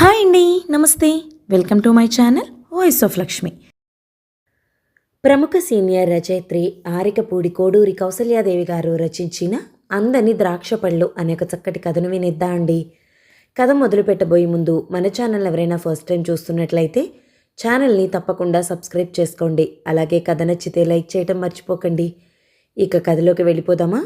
Hi అండి. నమస్తే. Welcome to my channel voice of Lakshmi. ప్రముఖ సీనియర్ రచయిత్రి ఆరికపూడి కోడూరి కౌసల్యాదేవి గారు రచించిన అందని ద్రాక్ష పళ్ళు అనే ఒక చక్కటి కథను వినిద్దా అండి. కథ మొదలు పెట్టబోయే ముందు మన ఛానల్ ఎవరైనా ఫస్ట్ టైం చూస్తున్నట్లయితే ఛానల్ని తప్పకుండా సబ్స్క్రైబ్ చేసుకోండి. అలాగే కథ నచ్చితే లైక్ చేయటం మర్చిపోకండి. ఇక కథలోకి వెళ్ళిపోదామా?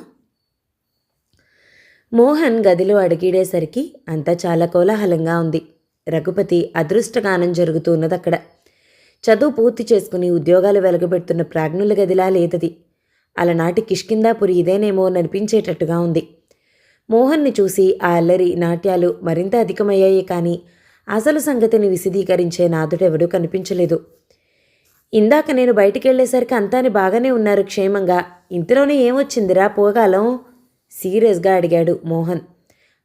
మోహన్ గదిలో అడిగిడేసరికి అంతా చాలా కోలాహలంగా ఉంది. రఘుపతి అదృష్టగానం జరుగుతున్నది అక్కడ. చదువు పూర్తి చేసుకుని ఉద్యోగాలు వెలగబెడుతున్న ప్రాజ్ఞుల గదిలా లేదది. అలనాటి కిష్కిందాపురి ఇదేనేమో అనిపించేటట్టుగా ఉంది. మోహన్ని చూసి ఆ అల్లరి నాట్యాలు మరింత అధికమయ్యాయి, కానీ అసలు సంగతిని విశదీకరించే నాదుడెవడూ కనిపించలేదు. ఇందాక నేను బయటికెళ్లేసరికి అంతాని బాగానే ఉన్నారు క్షేమంగా. ఇంతలోనే ఏమొచ్చిందిరా పోగాలం? సీరియస్గా అడిగాడు మోహన్.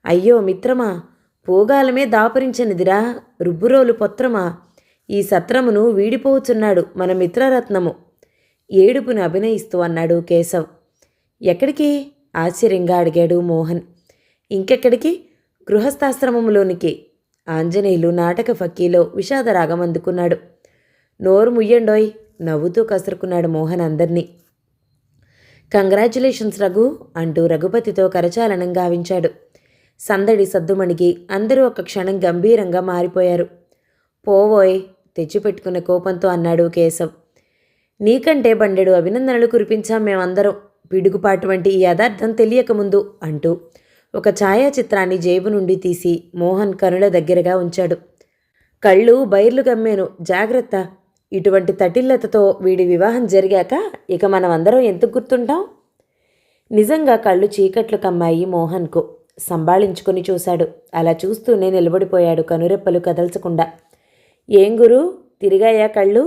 అయ్యో మిత్రమా, పోగాలమే దాపురించనిదిరా, రుబ్బురోలు పొత్రమా, ఈ సత్రమును వీడిపోవచ్చున్నాడు మన మిత్రరత్నము, ఏడుపును అభినయిస్తూ అన్నాడు కేశవ్. ఎక్కడికి? ఆశ్చర్యంగా అడిగాడు మోహన్. ఇంకెక్కడికి? గృహస్థాశ్రమంలోనికి. ఆంజనేయులు నాటక ఫక్కీలో విషాదరాగం అందుకున్నాడు. నోరు ముయ్యండోయ్, నవ్వుతూ కసురుకున్నాడు మోహన్ అందర్నీ. కంగ్రాచ్యులేషన్స్ రఘు అంటూ రఘుపతితో కరచాలనం గావించాడు. సందడి సద్దుమణిగి అందరూ ఒక క్షణం గంభీరంగా మారిపోయారు. పోవోయ్, తెచ్చిపెట్టుకున్న కోపంతో అన్నాడు కేశవ్. నీకంటే బండెడు అభినందనలు కురిపించాం మేమందరం, పిడుగుపాటు వంటి ఈ యథార్థం తెలియకముందు అంటూ ఒక ఛాయాచిత్రాన్ని జేబు నుండి తీసి మోహన్ కనుల దగ్గరగా ఉంచాడు. కళ్ళు బైర్లు గమ్మేను, జాగ్రత్త. ఇటువంటి తటిల్లతతో వీడి వివాహం జరిగాక ఇక మనం అందరం ఎందుకు గుర్తుంటాం? నిజంగా కళ్ళు చీకట్లు కమ్మాయి మోహన్కు. సంభాళించుకొని చూశాడు. అలా చూస్తూనే నిలబడిపోయాడు, కనురెప్పలు కదల్చకుండా. ఏం గురు, తిరిగాయా కళ్ళు?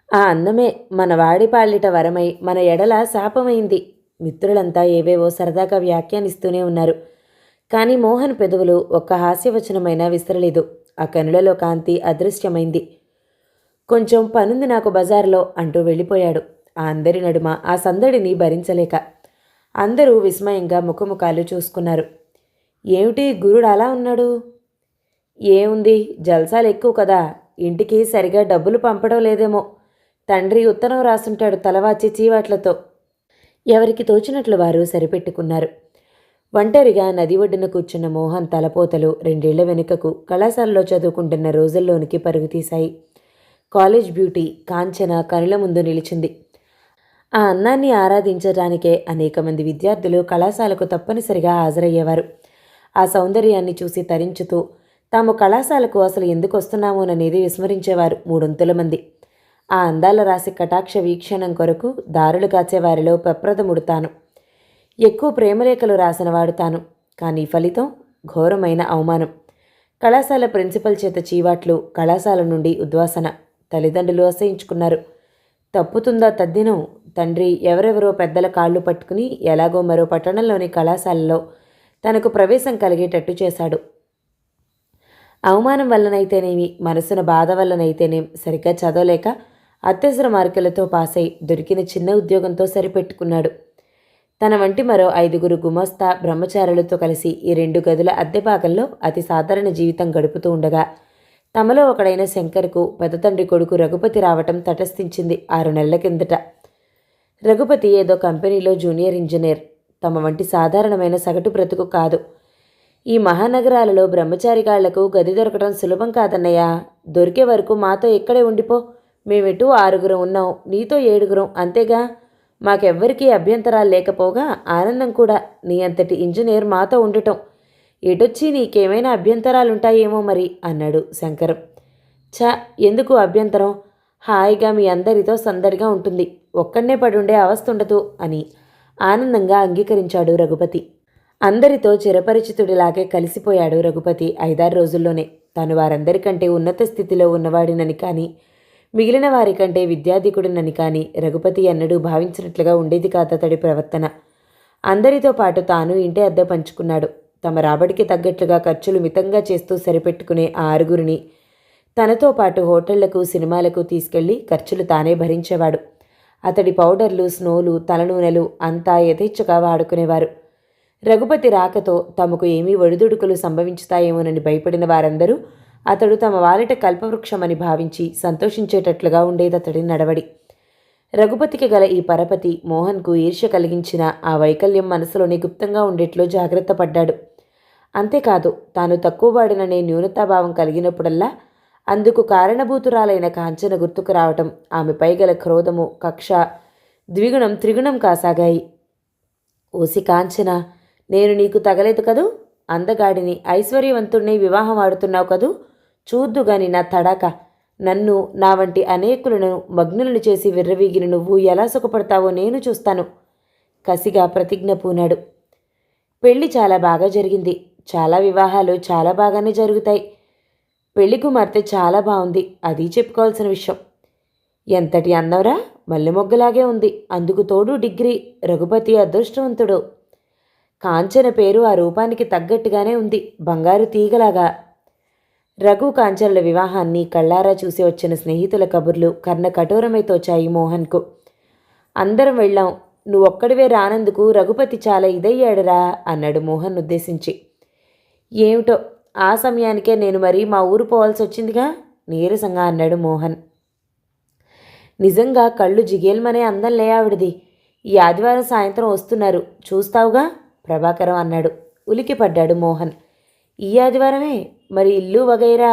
ఆ అందమే మన వాడి పాలిట వరమై మన ఎడల శాపమైంది. మిత్రులంతా ఏవేవో సరదాగా వ్యాఖ్యానిస్తూనే ఉన్నారు. కానీ మోహన్ పెదవులు ఒక్క హాస్యవచనమైనా విసరలేదు. ఆ కనులలో కాంతి అదృశ్యమైంది. కొంచెం పనుంది నాకు బజార్లో అంటూ వెళ్ళిపోయాడు. ఆ అందరి నడుమ ఆ సందడిని భరించలేక అందరూ విస్మయంగా ముఖముఖాలు చూసుకున్నారు. ఏమిటి గురుడు అలా ఉన్నాడు? ఏముంది, జల్సాలు ఎక్కువ కదా, ఇంటికి సరిగా డబ్బులు పంపడం లేదేమో. తండ్రి ఉత్తరం రాసుంటాడు తలవాచి చీవాట్లతో. ఎవరికి తోచినట్లు వారు సరిపెట్టుకున్నారు. ఒంటరిగా నది ఒడ్డున కూర్చున్న మోహన్ తలపోతలు 2 ఏళ్ల వెనుకకు కళాశాలలో చదువుకుంటున్న రోజుల్లోనికి పరుగుతీశాయి. కాలేజ్ బ్యూటీ కాంచన కనుల ముందు నిలిచింది. ఆ అందాన్ని ఆరాధించడానికే అనేక మంది విద్యార్థులు కళాశాలకు తప్పనిసరిగా హాజరయ్యేవారు. ఆ సౌందర్యాన్ని చూసి తరించుతూ తాము కళాశాలకు అసలు ఎందుకు వస్తున్నామోననేది విస్మరించేవారు 300 మంది. ఆ అందాల రాశి కటాక్ష వీక్షణం కొరకు దారులు కాచేవారిలో ప్రప్రథముడు తాను. ఎక్కువ ప్రేమలేఖలు రాసినవాడు తాను. కానీ ఫలితం ఘోరమైన అవమానం. కళాశాల ప్రిన్సిపల్ చేత చీవాట్లు, కళాశాల నుండి ఉద్వాసన. తల్లిదండ్రులు అసహించుకున్నారు. తప్పుతుందా తద్దినం? తండ్రి ఎవరెవరో పెద్దల కాళ్ళు పట్టుకుని ఎలాగో మరో పట్టణంలోని కళాశాలలో తనకు ప్రవేశం కలిగేటట్టు చేశాడు. అవమానం వల్లనైతేనేమి, మనసున బాధ వల్లనైతేనేం సరిగ్గా చదవలేక అత్యవసర మార్కులతో పాసై దొరికిన చిన్న ఉద్యోగంతో సరిపెట్టుకున్నాడు. తన వంటి మరో 5 గుమస్తా బ్రహ్మచారులతో కలిసి ఈ 2 గదుల అద్దె భాగంలో అతి సాధారణ జీవితం గడుపుతూ ఉండగా తమలో ఒకడైన శంకర్కు పెద్దతండ్రి కొడుకు రఘుపతి రావటం తటస్థించింది 6 నెలల కిందట. రఘుపతి ఏదో కంపెనీలో జూనియర్ ఇంజనీర్. తమ వంటి సాధారణమైన సగటు బ్రతుకు కాదు. ఈ మహానగరాలలో బ్రహ్మచారిగాళ్లకు గది దొరకడం సులభం కాదన్నయ్యా. దొరికే వరకు మాతో ఇక్కడే ఉండిపో. మేమెటు 6 ఉన్నాం, నీతో 7 అంతేగా. మాకెవ్వరికీ అభ్యంతరాలు లేకపోగా ఆనందం కూడా నీ అంతటి ఇంజనీర్ మాతో ఉండటం. ఎటొచ్చి నీకేమైనా అభ్యంతరాలుంటాయేమో మరి అన్నాడు శంకరం. ఎందుకు అభ్యంతరం? హాయిగా మీ అందరితో సందడిగా ఉంటుంది, ఒక్కడనే పడుండే అవస్థుండదు అని ఆనందంగా అంగీకరించాడు రఘుపతి. అందరితో చిరపరిచితుడిలాగే కలిసిపోయాడు రఘుపతి 5-6 రోజుల్లోనే. తాను వారందరికంటే ఉన్నత స్థితిలో ఉన్నవాడినని కానీ, మిగిలిన వారికంటే విద్యాధికుడినని కానీ రఘుపతి ఎన్నడూ భావించినట్లుగా ఉండేది కాదతడి ప్రవర్తన. అందరితో పాటు తాను ఇంటి అద్దె పంచుకున్నాడు. తమ రాబడికి తగ్గట్లుగా ఖర్చులు మితంగా చేస్తూ సరిపెట్టుకునే ఆ 6 తనతో పాటు హోటళ్లకు, సినిమాలకు తీసుకెళ్లి ఖర్చులు తానే భరించేవాడు. అతడి పౌడర్లు, స్నోలు, తలనూనెలు అంతా యథేచ్ఛగా వాడుకునేవారు. రఘుపతి రాకతో తమకు ఏమీ ఒడిదుడుకులు సంభవించుతాయేమోనని భయపడిన వారందరూ అతడు తమ వాలిట కల్పవృక్షమని భావించి సంతోషించేటట్లుగా ఉండేదతడి నడవడి. రఘుపతికి గల ఈ పరపతి మోహన్కు ఈర్ష్య కలిగించిన ఆ వైకల్యం మనసులోని గుప్తంగా ఉండేట్లు జాగ్రత్త పడ్డాడు. అంతేకాదు, తాను తక్కువవాడిననే న్యూనతాభావం కలిగినప్పుడల్లా అందుకు కారణభూతురాలైన కాంచన గుర్తుకు రావటం, ఆమెపై గల క్రోధము, కక్ష ద్విగుణం త్రిగుణం కాసాగాయి. ఓసి కాంచన, నేను నీకు తగలేదు కదూ? అందగాడిని ఐశ్వర్యవంతుణ్ణి వివాహం ఆడుతున్నావు కదూ? చూద్దుగాని నా తడాక. నన్ను, నా వంటి అనేకులను మగ్నులను చేసి విర్రవీగిన నువ్వు ఎలా సుఖపడతావో నేను చూస్తాను. కసిగా ప్రతిజ్ఞ పూనాడు. పెళ్లి చాలా బాగా జరిగింది. చాలా వివాహాలు చాలా బాగానే జరుగుతాయి. పెళ్లి కుమార్తె చాలా బాగుంది, అది చెప్పుకోవాల్సిన విషయం. ఎంతటి అందరా, మల్లెమొగ్గలాగే ఉంది. అందుకు తోడు డిగ్రీ. రఘుపతి అదృష్టవంతుడు. కాంచన పేరు ఆ రూపానికి తగ్గట్టుగానే ఉంది, బంగారు తీగలాగా. రఘు కాంచనల వివాహాన్ని కళ్ళారా చూసి వచ్చిన స్నేహితుల కబుర్లు కర్ణ కఠోరమై తోచాయి మోహన్కు. అందరం వెళ్ళాం, నువ్వొక్కడివే రానందుకు రఘుపతి చాలా ఇదయ్యాడురా అన్నాడు మోహన్ ఉద్దేశించి. ఏమిటో, ఆ సమయానికే నేను మరీ మా ఊరు పోవాల్సి వచ్చిందిగా నీరసంగా అన్నాడు మోహన్. నిజంగా కళ్ళు జిగేల్మనే అందంలే ఆవిడది. ఈ ఆదివారం సాయంత్రం వస్తున్నారు, చూస్తావుగా ప్రభాకరం అన్నాడు. ఉలికిపడ్డాడు మోహన్. ఈ ఆదివారమే? మరి ఇల్లు వగైరా?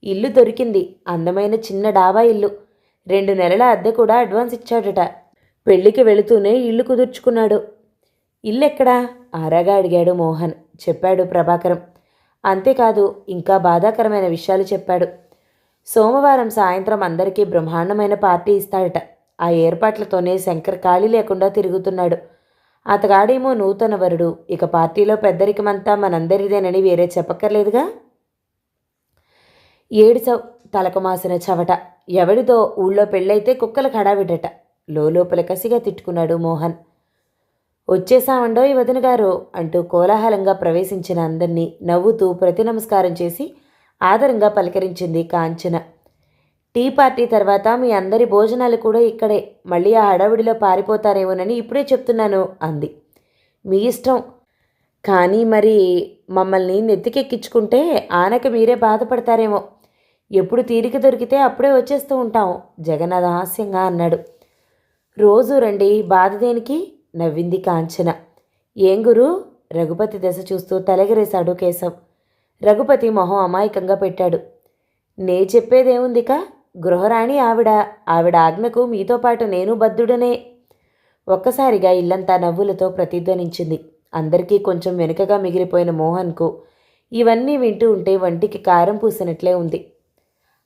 ఇల్లు దొరికింది, అందమైన చిన్న డాబా ఇల్లు. 2 నెలల అద్దె కూడా అడ్వాన్స్ ఇచ్చాడట. పెళ్లికి వెళుతూనే ఇల్లు కుదుర్చుకున్నాడు. ఇల్లెక్కడా ఆరాగా అడిగాడు మోహన్. చెప్పాడు ప్రభాకరం. అంతేకాదు, ఇంకా బాధాకరమైన విషయాలు చెప్పాడు. సోమవారం సాయంత్రం అందరికీ బ్రహ్మాండమైన పార్టీ ఇస్తాడట. ఆ ఏర్పాట్లతోనే శంకర్ ఖాళీ లేకుండా తిరుగుతున్నాడు. అతగాడేమో నూతన వరుడు. ఇక పార్టీలో పెద్దరికమంతా మనందరిదేనని వేరే చెప్పక్కర్లేదుగా. ఏడిసవ్ తలకు మాసిన చవట. ఎవడితో ఊళ్ళో పెళ్ళైతే కుక్కలకు హడావిడట. లోపల కసిగా తిట్టుకున్నాడు మోహన్. వచ్చేసామండోయ్ వదిన గారు అంటూ కోలాహలంగా ప్రవేశించిన అందర్నీ నవ్వుతూ ప్రతి నమస్కారం చేసి ఆదరంగా పలకరించింది కాంచన. టీ పార్టీ తర్వాత మీ అందరి భోజనాలు కూడా ఇక్కడే. మళ్ళీ ఆ హడావిడిలో పారిపోతారేమోనని ఇప్పుడే చెప్తున్నాను అంది. మీ ఇష్టం, కానీ మరి మమ్మల్ని నెత్తికెక్కించుకుంటే ఆనక మీరే బాధపడతారేమో. ఎప్పుడు తీరిక దొరికితే అప్పుడే వచ్చేస్తూ ఉంటాం జగన్నాథ హాస్యంగా అన్నాడు. రోజు రండి, బాధ దేనికి నవ్వింది కాంచన. ఏం గురు? రఘుపతి దశ చూస్తూ తలెగరేశాడు కేశవ్. రఘుపతి మొహం అమాయకంగా పెట్టాడు. నే చెప్పేదేముందిక, గృహరాణి ఆవిడ ఆజ్ఞకు మీతో పాటు నేను బద్ధుడనే. ఒక్కసారిగా ఇల్లంతా నవ్వులతో ప్రతిధ్వనించింది. అందరికీ కొంచెం వెనుకగా మిగిలిపోయిన మోహన్కు ఇవన్నీ వింటూ ఉంటే వంటికి కారం పూసినట్లే ఉంది.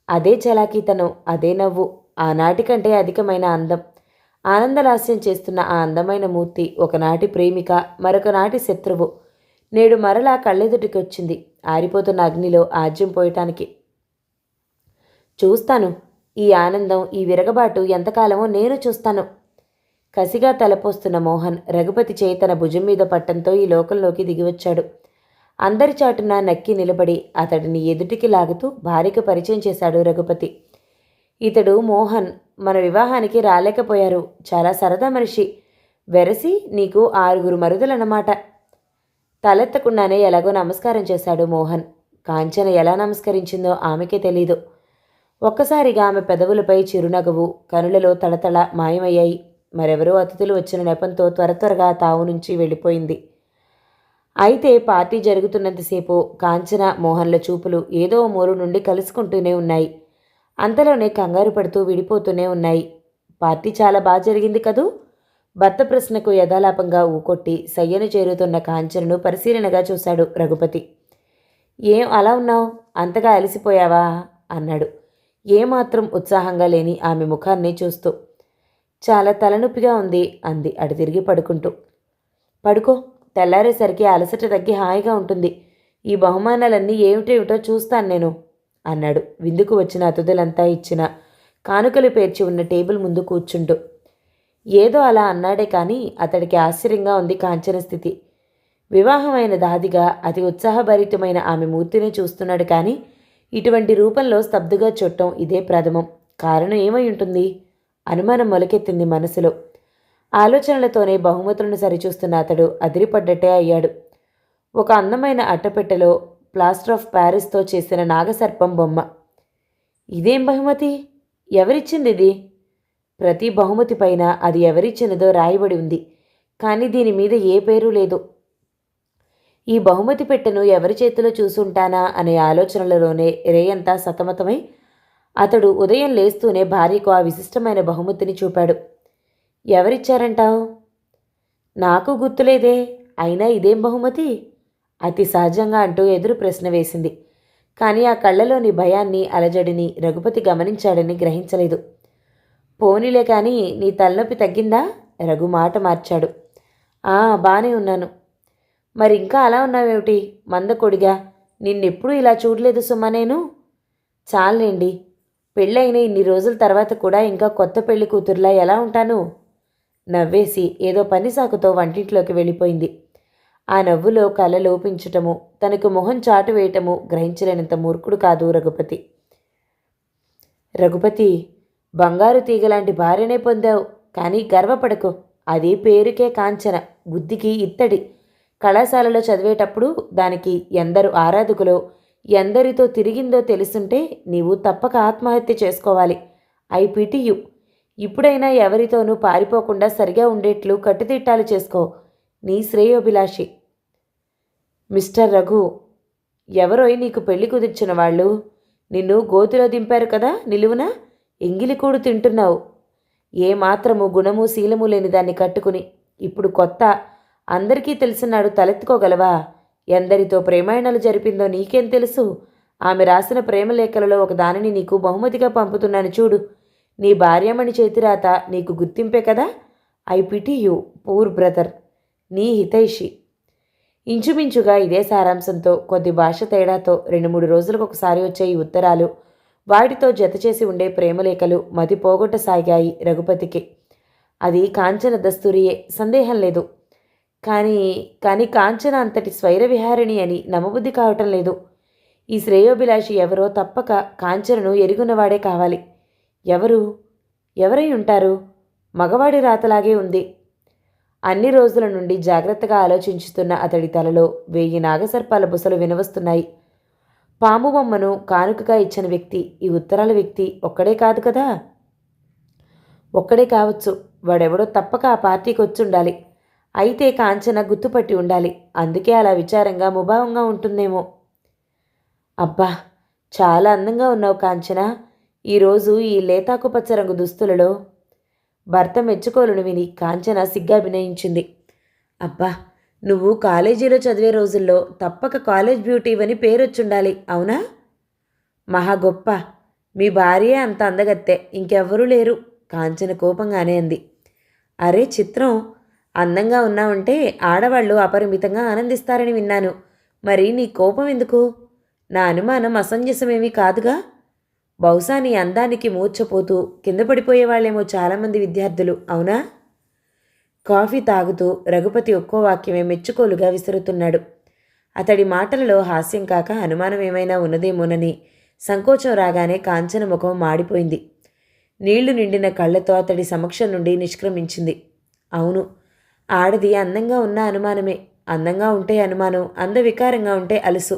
అదే చలాకీతనం, అదే నవ్వు, ఆనాటికంటే అధికమైన అందం. ఆనందలాస్యం చేస్తున్న ఆ అందమైన మూర్తి ఒకనాటి ప్రేమిక, మరొకనాటి శత్రువు. నేడు మరలా కళ్ళెదుటికి వచ్చింది, ఆరిపోతున్న అగ్నిలో ఆజ్యం పోయటానికి. చూస్తాను ఈ ఆనందం, ఈ విరగబాటు ఎంతకాలమో నేను చూస్తాను. కసిగా తలపోస్తున్న మోహన్ రఘుపతి చేయి తన భుజం మీద పట్టంతో ఈ లోకంలోకి దిగివచ్చాడు. అందరి చాటున నక్కి నిలబడి అతడిని ఎదుటికి లాగుతూ భార్యకు పరిచయం చేశాడు రఘుపతి. ఇతడు మోహన్, మన వివాహానికి రాలేకపోయారు. చాలా సరదా మనిషి. వెరసి నీకు 6 మరుదులన్నమాట. తలెత్తకుండానే ఎలాగో నమస్కారం చేశాడు మోహన్. కాంచన ఎలా నమస్కరించిందో ఆమెకే తెలీదు. ఒక్కసారిగా ఆమె పెదవులపై చిరునగవు, కనులలో తళతళ మాయమయ్యాయి. మరెవరో అతిథులు వచ్చిన నెపంతో త్వరగా తావు నుంచి వెళ్ళిపోయింది. అయితే పార్టీ జరుగుతున్నంతసేపు కాంచన మోహన్ల చూపులు ఏదో మూలు నుండి కలుసుకుంటూనే ఉన్నాయి. అంతలోనే కంగారు పడుతూ విడిపోతూనే ఉన్నాయి. పార్టీ చాలా బాగా జరిగింది కదూ? భర్త ప్రశ్నకు యథాలాపంగా ఊకొట్టి సయ్యను చేరుతున్న కాంచనను పరిశీలనగా చూశాడు రఘుపతి. ఏం అలా ఉన్నావు? అంతగా అలసిపోయావా అన్నాడు ఏమాత్రం ఉత్సాహంగా లేని ఆమె ముఖాన్ని చూస్తూ. చాలా తలనొప్పిగా ఉంది అంది అటు తిరిగి పడుకుంటూ. పడుకో, తెల్లారేసరికి అలసట తగ్గి హాయిగా ఉంటుంది. ఈ బహుమానాలన్నీ ఏమిటేమిటో చూస్తాను నేను అన్నాడు విందుకు వచ్చిన అతిథులంతా ఇచ్చిన కానుకలు పేర్చి ఉన్న టేబుల్ ముందు కూర్చుంటూ. ఏదో అలా అన్నాడే కానీ అతడికి ఆశ్చర్యంగా ఉంది కాంచన స్థితి. వివాహమైన దాదిగా అతి ఉత్సాహభరితమైన ఆమె మూర్తిని చూస్తున్నాడు కానీ ఇటువంటి రూపంలో స్తబ్దుగా చూడటం ఇదే ప్రథమం. కారణం ఏమై ఉంటుంది? అనుమానం మొలకెత్తింది మనసులో. ఆలోచనలతోనే బహుమతులను సరిచూస్తున్న అతడు అదిరిపడ్డట్టే అయ్యాడు. ఒక అందమైన అట్టపెట్టెలో ప్లాస్టర్ ఆఫ్ ప్యారిస్తో చేసిన నాగసర్పం బొమ్మ. ఇదేం బహుమతి? ఎవరిచ్చింది ఇది? ప్రతి బహుమతి పైన అది ఎవరిచ్చినదో రాయబడి ఉంది. కానీ దీని మీద ఏ పేరు లేదు. ఈ బహుమతి పెట్టెను ఎవరి చేతిలో చూసుంటానా అనే ఆలోచనలలోనే రేయంతా సతమతమై అతడు ఉదయం లేస్తూనే భార్యకు ఆ విశిష్టమైన బహుమతిని చూపాడు. ఎవరిచ్చారంటావు? నాకు గుర్తులేదే. అయినా ఇదేం బహుమతి? అతి సహజంగా అంటూ ఎదురు ప్రశ్న వేసింది. కానీ ఆ కళ్ళలోని భయాన్ని, అలజడిని రఘుపతి గమనించాడని గ్రహించలేదు. పోనీలే కానీ నీ తలనొప్పి తగ్గిందా? రఘు మాట మార్చాడు. బానే ఉన్నాను. మరి ఇంకా అలా ఉన్నావేమిటి మందకొడిగా? నిన్నెప్పుడూ ఇలా చూడలేదు సుమా నేను. చాలండి, పెళ్ళైన ఇన్ని రోజుల తర్వాత కూడా ఇంకా కొత్త పెళ్లి కూతురులా ఎలా ఉంటాను? నవ్వేసి ఏదో పని సాకుతో వంటింట్లోకి వెళ్ళిపోయింది. ఆ నవ్వులో కళ్ళ లోపించటము, తనకు మొహం చాటు వేయటము గ్రహించలేనంత మూర్ఖుడు కాదు రఘుపతి. రఘుపతి, బంగారు తీగలాంటి భార్యనే పొందావు. కానీ గర్వపడకు. అది పేరుకే కాంచన, బుద్ధికి ఇత్తడి. కళాశాలలో చదివేటప్పుడు దానికి ఎందరు ఆరాధకులో, ఎందరితో తిరిగిందో తెలుసుంటే నీవు తప్పక ఆత్మహత్య చేసుకోవాలి. ఐ పిటియు. ఇప్పుడైనా ఎవరితోనూ పారిపోకుండా సరిగా ఉండేట్లు కట్టుదిట్టాలు చేసుకో. నీ శ్రేయోభిలాషి. మిస్టర్ రఘు, ఎవరోయ్ నీకు పెళ్లి కుదిర్చిన వాళ్ళు? నిన్ను గోతిలో దింపారు కదా నిలువున. ఎంగిలికూడు తింటున్నావు. ఏమాత్రము గుణము శీలము లేని దాన్ని కట్టుకుని ఇప్పుడు కొత్త అందరికీ తెలిసినాడు తలెత్తుకోగలవా? ఎందరితో ప్రేమాయణాలు జరిపిందో నీకేం తెలుసు? ఆమె రాసిన ప్రేమలేఖలలో ఒక దానిని నీకు బహుమతిగా పంపుతున్నాను చూడు. నీ భార్యమణి చేతిరాత నీకు గుర్తింపే కదా. I pity you, poor brother. నీ హితైషి. ఇంచుమించుగా ఇదే సారాంశంతో, కొద్ది భాష తేడాతో 2-3 రోజులకు ఒకసారి వచ్చే ఈ ఉత్తరాలు, వాటితో జతచేసి ఉండే ప్రేమలేఖలు మతి పోగొట్టసాగాయి రఘుపతికి. అది కాంచన దస్తూరియే, సందేహం లేదు. కానీ కాంచన అంతటి స్వైర విహారిణి అని నమ్మబుద్ధి కావటం లేదు. ఈ శ్రేయోభిలాషి ఎవరో తప్పక కాంచనను ఎరుగున్నవాడే కావాలి. ఎవరై ఉంటారు? మగవాడి రాతలాగే ఉంది. అన్ని రోజుల నుండి జాగ్రత్తగా ఆలోచించుతున్న అతడి తలలో 1000 నాగసర్పాల బుసలు వినవస్తున్నాయి. పాము బొమ్మను కానుకగా ఇచ్చిన వ్యక్తి, ఈ ఉత్తరాల వ్యక్తి ఒక్కడే కాదు కదా. ఒక్కడే కావచ్చు. వాడెవడో తప్పక ఆ పార్టీకి వచ్చుండాలి. అయితే కాంచన గుర్తుపట్టి ఉండాలి. అందుకే అలా విచారంగా ముభావంగా ఉంటుందేమో. అబ్బా, చాలా అందంగా ఉన్నావు కాంచన. ఈరోజు ఈ లేతాకుపచ్చ రంగు దుస్తులలో. భర్త మెచ్చుకోలును విని కాంచన సిగ్గాభినయించింది. అబ్బా, నువ్వు కాలేజీలో చదివే రోజుల్లో తప్పక కాలేజ్ బ్యూటీవని పేరొచ్చుండాలి, అవునా? మహా గొప్ప. మీ భార్యే అంత అందగత్తె, ఇంకెవ్వరూ లేరు. కాంచన కోపంగానే అంది. అరే చిత్రం, అందంగా ఉన్నావంటే ఆడవాళ్ళు అపరిమితంగా ఆనందిస్తారని విన్నాను. మరి నీ కోపం ఎందుకు? నా అనుమానం అసంజసమేమీ కాదుగా. బహుశా నీ అందానికి మూర్ఛపోతూ కింద పడిపోయేవాళ్లేమో చాలామంది విద్యార్థులు, అవునా? కాఫీ తాగుతూ రఘుపతి ఒక్కో వాక్యమే మెచ్చుకోలుగా విసురుతున్నాడు. అతడి మాటలలో హాస్యం కాక అనుమానం ఏమైనా ఉన్నదేమోనని సంకోచం రాగానే కాంచన ముఖం మాడిపోయింది. నీళ్లు నిండిన కళ్ళతో అతడి సమక్షం నుండి నిష్క్రమించింది. అవును, ఆడది అందంగా ఉన్న అనుమానమే. అందంగా ఉంటే అనుమానం, అందవికారంగా ఉంటే అలుసు,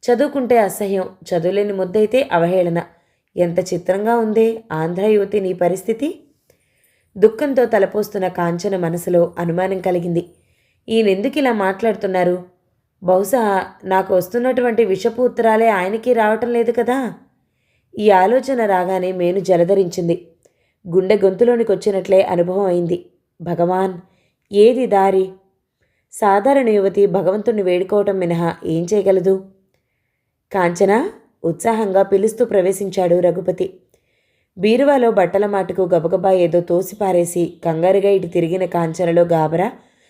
చదువుకుంటే అసహ్యం, చదువులేని ముద్దయితే అవహేళన. ఎంత చిత్రంగా ఉందే ఆంధ్ర యువతి నీ పరిస్థితి. దుఃఖంతో తలపోస్తున్న కాంచన మనసులో అనుమానం కలిగింది. ఈయనెందుకు ఇలా మాట్లాడుతున్నారు? బహుశా నాకు వస్తున్నటువంటి విషపు ఉత్తరాలే ఆయనకి రావటం లేదు కదా. ఈ ఆలోచన రాగానే మేను జలధరించింది. గుండె గొంతులోనికి వచ్చినట్లే అనుభవం అయింది. భగవాన్, ఏది దారి? సాధారణ యువతి భగవంతుణ్ణి వేడుకోవటం మినహా ఏం చేయగలదు? కాంచన, ఉత్సాహంగా పిలుస్తూ ప్రవేశించాడు రఘుపతి. బీరువాలో బట్టల మాటకు గబగబా ఏదో తోసిపారేసి కంగారుగా ఇటు తిరిగిన కాంచనలో గాబరా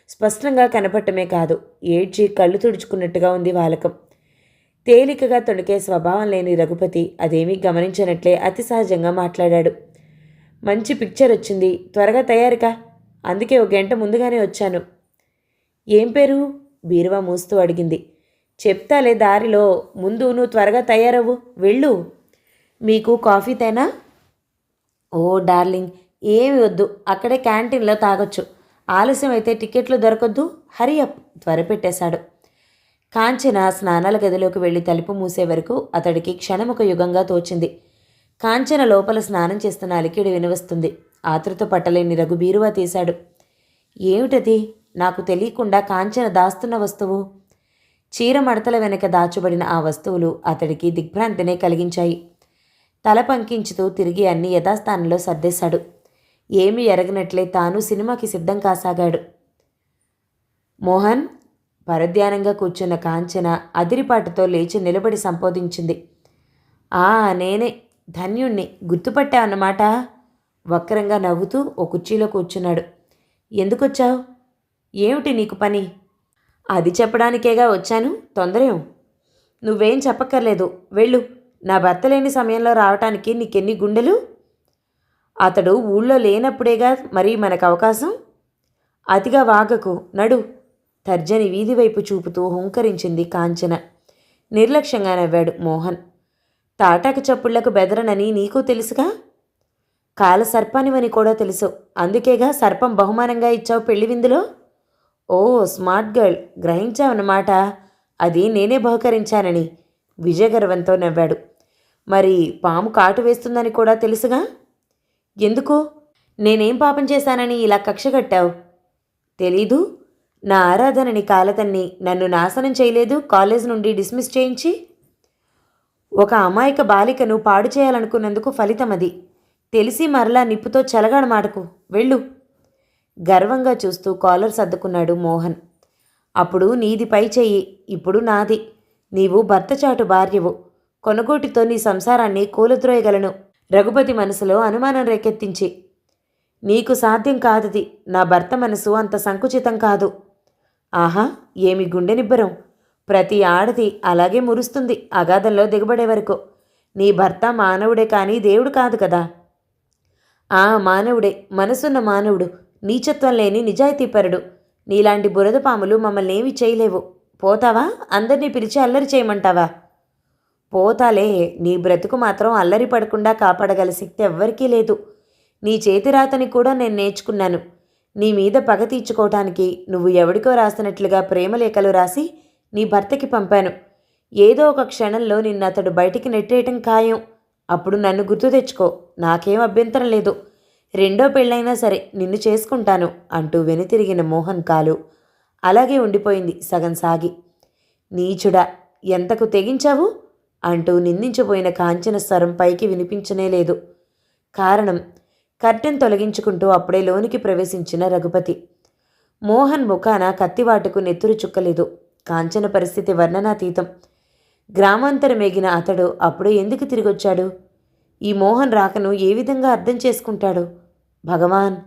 స్పష్టంగా కనపడటమే కాదు, ఏడ్చి కళ్ళు తుడుచుకున్నట్టుగా ఉంది వాలకం. తేలికగా తొణికే స్వభావం లేని రఘుపతి అదేమీ గమనించినట్లే అతి సహజంగా మాట్లాడాడు. మంచి పిక్చర్ వచ్చింది, త్వరగా తయారుకా. అందుకే 1 గంట ముందుగానే వచ్చాను. ఏం పేరు? బీరువా మూస్తూ అడిగింది. చెప్తాలే దారిలో, ముందు నువ్వు త్వరగా తయారవ్వు, వెళ్ళు. మీకు కాఫీ తేనా? ఓ డార్లింగ్, ఏమి వద్దు, అక్కడే క్యాంటీన్లో తాగొచ్చు. ఆలస్యమైతే టికెట్లు దొరకొద్దు, హరి అప్ త్వరపెట్టేశాడు. కాంచన స్నానాల గదిలోకి వెళ్లి తలుపు మూసే వరకు అతడికి క్షణమొక యుగంగా తోచింది. కాంచన లోపల స్నానం చేస్తున్న అలికిడి వినవస్తుంది. ఆతృత పట్టలేని రఘు బీరువా తీశాడు. ఏమిటది? నాకు తెలియకుండా కాంచన దాస్తున్న వస్తువు. చీర మడతల వెనక దాచుబడిన ఆ వస్తువులు అతడికి దిగ్భ్రాంతినే కలిగించాయి. తల పంకించుతూ తిరిగి అన్ని యథాస్థానంలో సర్దేశాడు. ఏమీ ఎరగనట్లే తాను సినిమాకి సిద్ధం కాసాగాడు. మోహన్! పరధ్యానంగా కూర్చున్న కాంచన అదిరిపాటుతో లేచి నిలబడి సంబోధించింది. నేనే. ధన్యుణ్ణి. గుర్తుపట్టావన్నమాట. వక్రంగా నవ్వుతూ ఓ కుర్చీలో కూర్చున్నాడు. ఎందుకొచ్చావు? ఏమిటి నీకు పని? అది చెప్పడానికేగా వచ్చాను. తొందరేం? నువ్వేం చెప్పక్కర్లేదు, వెళ్ళు. నా భర్త లేని సమయంలో రావటానికి నీకెన్ని గుండెలు? అతడు ఊళ్ళో లేనప్పుడేగా మరి మనకు అవకాశం. అతిగా వాగకు, నడు. తర్జని వీధి వైపు చూపుతూ హుంకరించింది కాంచన. నిర్లక్ష్యంగా నవ్వాడు మోహన్. తాటాకు చప్పుళ్లకు బెదరనని నీకు తెలుసుగా. కాల సర్పానివని కూడా తెలుసు. అందుకేగా సర్పం బహుమానంగా ఇచ్చావు పెళ్లి విందులో. ఓ స్మార్ట్ గర్ల్, గ్రహించావన్నమాట. అది నేనే బహుకరించానని విజయగర్వంతో నవ్వాడు. మరి పాము కాటు వేస్తుందని కూడా తెలుసుగా. ఎందుకు? నేనేం పాపం చేశానని ఇలా కక్షగట్టావు? తెలీదు. నా ఆరాధనని కాలతన్ని నన్ను నాశనం చేయలేదు. కాలేజ్ నుండి డిస్మిస్ చేయించి ఒక అమాయక బాలికను పాడు చేయాలనుకున్నందుకు ఫలితం అది. తెలిసి మరలా నిప్పుతో చెలగాడమాటకు, వెళ్ళు. గర్వంగా చూస్తూ కాలర్ సర్దుకున్నాడు మోహన్. అప్పుడు నీది పై చెయ్యి, ఇప్పుడు నాది. నీవు భర్తచాటు భార్యవు. కొనగోటితో నీ సంసారాన్ని కూలద్రోయగలను. రఘుపతి మనసులో అనుమానం రేకెత్తించి. నీకు సాధ్యం కాదది. నా భర్త మనసు అంత సంకుచితం కాదు. ఆహా, ఏమి గుండె నిబ్బరం. ప్రతి ఆడది అలాగే మురుస్తుంది అగాధంలో దిగబడే వరకు. నీ భర్త మానవుడే కానీ దేవుడు కాదు కదా. మానవుడే, మనసున్న మానవుడు, నీచత్వం లేని నిజాయితీపరుడు. నీలాంటి బురద పాములు మమ్మల్ని ఏమీ చేయలేవు. పోతావా? అందరినీ పిలిచి అల్లరి చేయమంటావా? పోతాలే. నీ బ్రతుకు మాత్రం అల్లరి పడకుండా కాపాడగల శక్తి ఎవ్వరికీ లేదు. నీ చేతిరాతని కూడా నేను నేర్చుకున్నాను. నీ మీద పగ తీర్చుకోవటానికి నువ్వు ఎవడికో రాసినట్లుగా ప్రేమలేఖలు రాసి నీ భర్తకి పంపాను. ఏదో ఒక క్షణంలో నిన్నతడు బయటికి నెట్టేయటం ఖాయం. అప్పుడు నన్ను గుర్తు తెచ్చుకో. నాకేం అభ్యంతరం లేదు. రెండో పెళ్ళైనా సరే నిన్ను చేసుకుంటాను అంటూ వెనుతిరిగిన మోహన్ కాలు అలాగే ఉండిపోయింది సగం సాగి. నీచుడా, ఎంతకు తెగించావు అంటూ నిందించిపోయిన కాంచన స్వరం పైకి వినిపించనే లేదు. కారణం కర్టెన్ తొలగించుకుంటూ అప్పుడే లోనికి ప్రవేశించిన రఘుపతి. మోహన్ ముఖాన కత్తివాటుకు నెత్తురు చుక్కలేదు. కాంచన పరిస్థితి వర్ణనాతీతం. గ్రామాంతరమేగిన అతడు అప్పుడే ఎందుకు తిరిగొచ్చాడు? ఈ మోహన్ రాకను ఏ విధంగా అర్థం చేసుకుంటాడు? భగవాన్,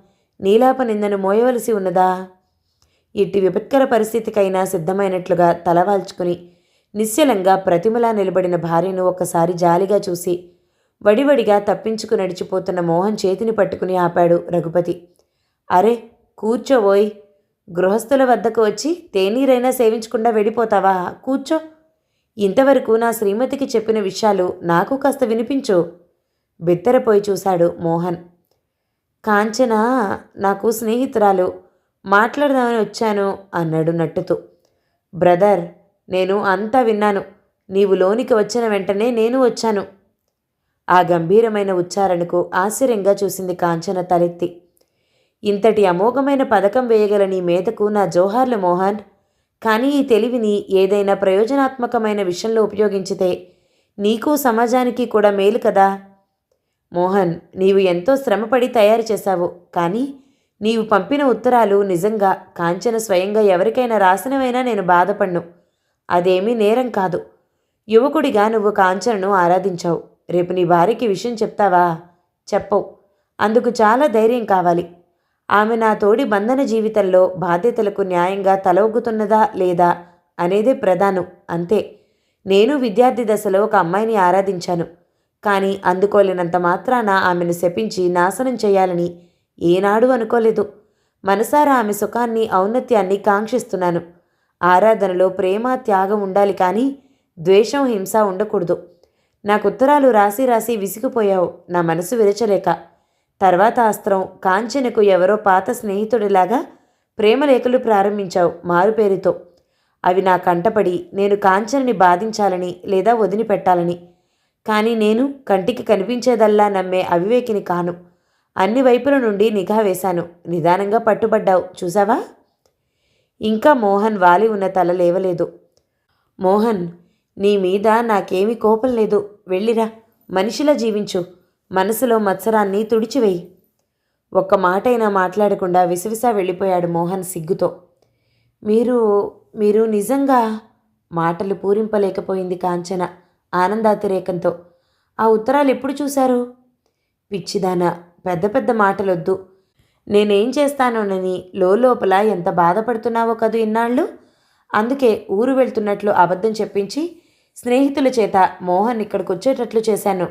నీలాప నిందను మోయవలసి ఉన్నదా? ఇట్టి విపత్కర పరిస్థితికైనా సిద్ధమైనట్లుగా తలవాల్చుకుని నిశ్చలంగా ప్రతిమలా నిలబడిన భార్యను ఒక్కసారి జాలిగా చూసి వడివడిగా తప్పించుకు నడిచిపోతున్న మోహన్ చేతిని పట్టుకుని ఆపాడు రఘుపతి. అరే కూర్చోబోయ్. గృహస్థుల వద్దకు వచ్చి తేనీరైనా సేవించకుండా వెళ్ళిపోతావా? కూర్చో. ఇంతవరకు నా శ్రీమతికి చెప్పిన విషయాలు నాకు కాస్త వినిపించు. బిత్తరపోయి చూశాడు మోహన్. కాంచన నాకు స్నేహితురాలు, మాట్లాడదామని వచ్చాను అన్నాడు నట్టుతూ. బ్రదర్, నేను అంతా విన్నాను. నీవు లోనికి వచ్చిన వెంటనే నేను వచ్చాను. ఆ గంభీరమైన ఉచ్చారణకు ఆశ్చర్యంగా చూసింది కాంచన తలెత్తి. ఇంతటి అమోఘమైన పథకం వేయగల నీ మీదకు నా జోహార్లు మోహన్. కానీ ఈ తెలివిని ఏదైనా ప్రయోజనాత్మకమైన విషయంలో ఉపయోగించితే నీకు సమాజానికి కూడా మేలు కదా. మోహన్, నీవు ఎంతో శ్రమపడి తయారు చేశావు. కానీ నీవు పంపిన ఉత్తరాలు నిజంగా కాంచన స్వయంగా ఎవరికైనా రాసినవైనా నేను బాధపడ్ను. అదేమీ నేరం కాదు. యువకుడిగా నువ్వు కాంచనను ఆరాధించావు. రేపు నీ భార్యకి విషయం చెప్తావా? చెప్పవు. అందుకు చాలా ధైర్యం కావాలి. ఆమె నా తోడి బంధన జీవితంలో బాధ్యతలకు న్యాయంగా తలొగ్గుతున్నదా లేదా అనేదే ప్రధానం. అంతే. నేను విద్యార్థి దశలో ఒక అమ్మాయిని ఆరాధించాను. కానీ అందుకోలేనంత మాత్రాన ఆమెను శపించి నాశనం చేయాలని ఏనాడు అనుకోలేదు. మనసారా ఆమె సుఖాన్ని ఔన్నత్యాన్ని కాంక్షిస్తున్నాను. ఆరాధనలో ప్రేమ త్యాగం ఉండాలి కానీ ద్వేషం హింస ఉండకూడదు. నాకు ఉత్తరాలు రాసి రాసి విసిగిపోయావు నా మనసు విరచలేక. తర్వాత అస్త్రం కాంచనకు ఎవరో పాత స్నేహితుడిలాగా ప్రేమలేఖలు ప్రారంభించావు మారుపేరుతో. అవి నా కంటపడి నేను కాంచనని బాధించాలని లేదా వదిలిపెట్టాలని. కానీ నేను కంటికి కనిపించేదల్లా నమ్మే అవివేకిని కాను. అన్ని వైపుల నుండి నిఘా వేశాను. నిదానంగా పట్టుబడ్డావు చూసావా? ఇంకా మోహన్ వాలి ఉన్న తల లేవలేదు. మోహన్, నీ మీద నాకేమీ కోపం లేదు. వెళ్ళిరా, మనిషిలా జీవించు. మనసులో మత్సరాన్ని తుడిచివేయి. ఒక్క మాటైనా మాట్లాడకుండా విసవిసా వెళ్ళిపోయాడు మోహన్ సిగ్గుతో. మీరు నిజంగా? మాటలు పూరింపలేకపోయింది కాంచన ఆనందాతిరేకంతో. ఆ ఉత్తరాలు ఎప్పుడు చూశారు? పిచ్చిదానా, పెద్ద పెద్ద మాటలొద్దు. నేనేం చేస్తానోనని లోపల ఎంత బాధపడుతున్నావో కదూ ఇన్నాళ్ళు. అందుకే ఊరు వెళ్తున్నట్లు అబద్ధం చెప్పించి స్నేహితుల చేత మోహన్ ఇక్కడికి వచ్చేటట్లు చేశాను.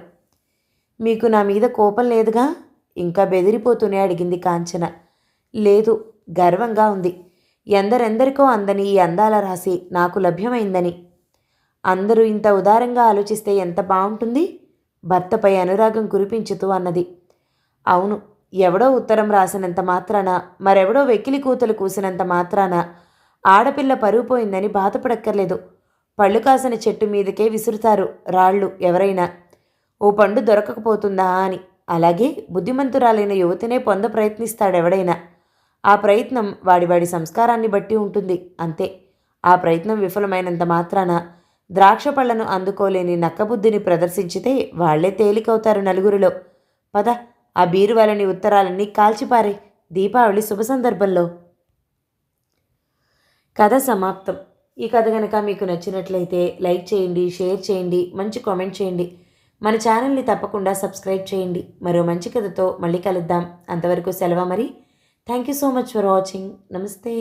మీకు నా మీద కోపం లేదుగా? ఇంకా బెదిరిపోతూనే అడిగింది కాంచన. లేదు, గర్వంగా ఉంది. ఎందరెందరికో అందని ఈ అందాల రాశి నాకు లభ్యమైందని. అందరూ ఇంత ఉదారంగా ఆలోచిస్తే ఎంత బాగుంటుంది? భర్తపై అనురాగం కురిపించుతూ అన్నది. అవును, ఎవడో ఉత్తరం రాసినంత మాత్రాన, మరెవడో వెకిలి కూతలు కూసినంత మాత్రాన ఆడపిల్ల పరువు పోయిందని బాధపడక్కర్లేదు. పళ్ళు కాసిన చెట్టు మీదకే విసురుతారు రాళ్ళు ఎవరైనా, ఓ పండు దొరకకపోతుందా అని. అలాగే బుద్ధిమంతురాలైన యువతినే పొంద ప్రయత్నిస్తాడెవడైనా. ఆ ప్రయత్నం వాడి సంస్కారాన్ని బట్టి ఉంటుంది అంతే. ఆ ప్రయత్నం విఫలమైనంత మాత్రాన ద్రాక్ష పళ్లను అందుకోలేని నక్కబుద్ధిని ప్రదర్శించితే వాళ్లే తేలికవుతారు నలుగురిలో. పద, ఆ బీరువాలని ఉత్తరాలన్నీ కాల్చిపారే దీపావళి శుభ సందర్భంలో. కథ సమాప్తం. ఈ కథ కనుక మీకు నచ్చినట్లయితే లైక్ చేయండి, షేర్ చేయండి, మంచి కామెంట్ చేయండి. మన ఛానల్ని తప్పకుండా సబ్స్క్రైబ్ చేయండి. మరో మంచి కథతో మళ్ళీ కలుద్దాం. అంతవరకు సెలవు మరి. Thank you so much for watching. నమస్తే.